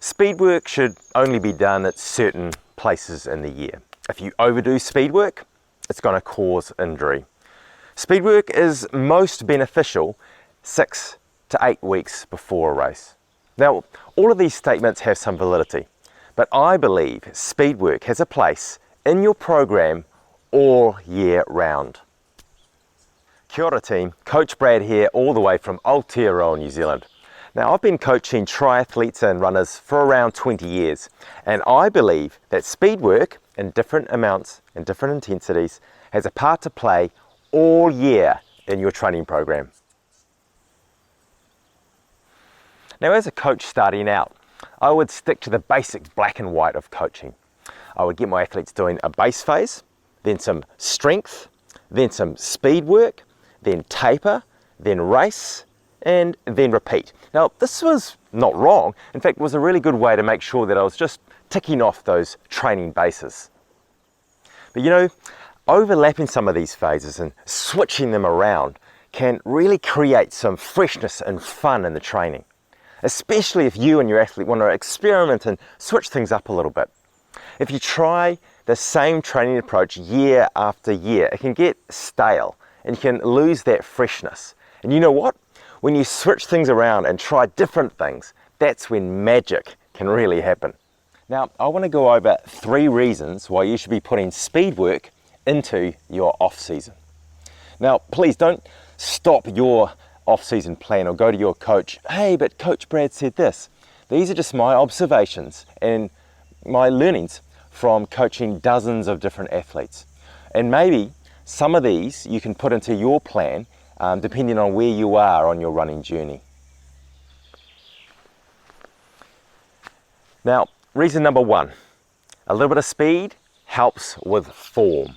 Speed work should only be done at certain places in the year. If you overdo speed work, it's going to cause injury. Speed work is most beneficial 6 to 8 weeks before a race. Now, all of these statements have some validity, but I believe speed work has a place in your program all year round. Kia ora team, Coach Brad here, all the way from Aotearoa, New Zealand. Now, I've been coaching triathletes and runners for around 20 years, and I believe that speed work in different amounts and different intensities has a part to play all year in your training program. Now, as a coach starting out, I would stick to the basic black and white of coaching. I would get my athletes doing a base phase, then some strength, then some speed work, then taper, then race, and then repeat. Now, this was not wrong. In fact, it was a really good way to make sure that I was just ticking off those training bases. But you know, overlapping some of these phases and switching them around can really create some freshness and fun in the training, especially if you and your athlete want to experiment and switch things up a little bit. If you try the same training approach year after year, it can get stale and you can lose that freshness. And you know what? When you switch things around and try different things, that's when magic can really happen. Now, I want to go over 3 reasons why you should be putting speed work into your off-season. Now, please don't stop your off-season plan or go to your coach, hey, but Coach Brad said this. These are just my observations and my learnings from coaching dozens of different athletes. And maybe some of these you can put into your plan depending on where you are on your running journey. Now, reason number 1, a little bit of speed helps with form.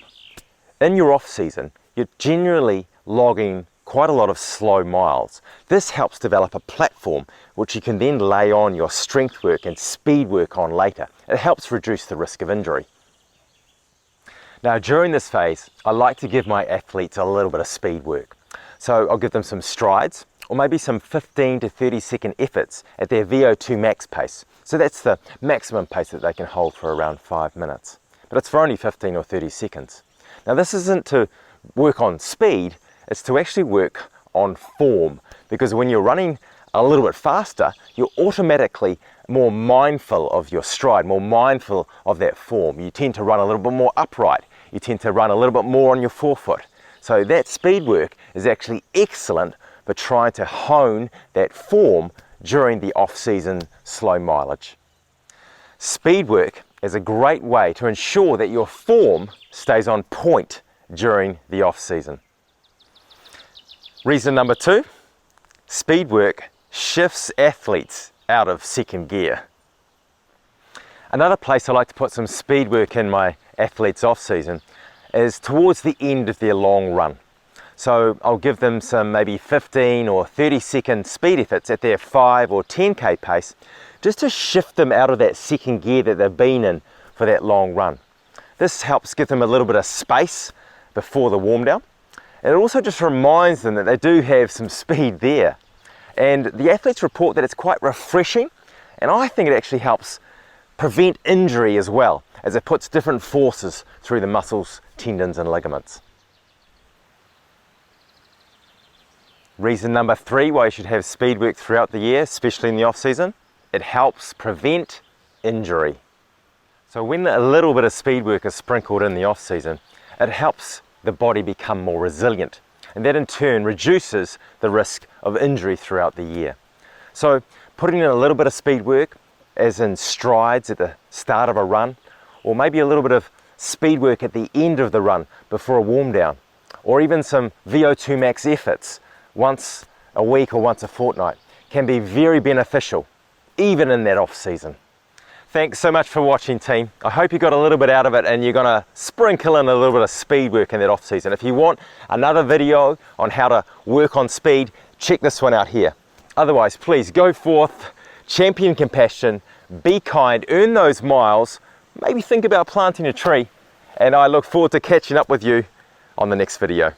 In your off season, you're generally logging quite a lot of slow miles. This helps develop a platform which you can then lay on your strength work and speed work on later. It helps reduce the risk of injury. Now, during this phase, I like to give my athletes a little bit of speed work. So I'll give them some strides or maybe some 15 to 30 second efforts at their VO2 max pace. So that's the maximum pace that they can hold for around 5 minutes. But it's for only 15 or 30 seconds. Now, this isn't to work on speed, it's to actually work on form, because when you're running a little bit faster, you're automatically more mindful of your stride, more mindful of that form. You tend to run a little bit more upright. You tend to run a little bit more on your forefoot. So that speed work is actually excellent for trying to hone that form during the off-season slow mileage. Speed work is a great way to ensure that your form stays on point during the off-season. Reason number 2, speed work shifts athletes out of second gear. Another place I like to put some speed work in my athletes off-season is towards the end of their long run. So I'll give them some maybe 15 or 30 second speed efforts at their 5 or 10k pace, just to shift them out of that second gear that they've been in for that long run. This helps give them a little bit of space before the warm down. And it also just reminds them that they do have some speed there. And the athletes report that it's quite refreshing, and I think it actually helps prevent injury as well, as it puts different forces through the muscles, tendons and ligaments. Reason number 3 why you should have speed work throughout the year, especially in the off season, it helps prevent injury. So when a little bit of speed work is sprinkled in the off season, it helps the body become more resilient, and that in turn reduces the risk of injury throughout the year. So putting in a little bit of speed work, as in strides at the start of a run, or maybe a little bit of speed work at the end of the run before a warm down, or even some VO2 max efforts once a week or once a fortnight, can be very beneficial even in that off season. Thanks so much for watching, team. I hope you got a little bit out of it and you're gonna sprinkle in a little bit of speed work in that off season. If you want another video on how to work on speed, check this one out here. Otherwise, please go forth, champion compassion, be kind, earn those miles, maybe think about planting a tree, and I look forward to catching up with you on the next video.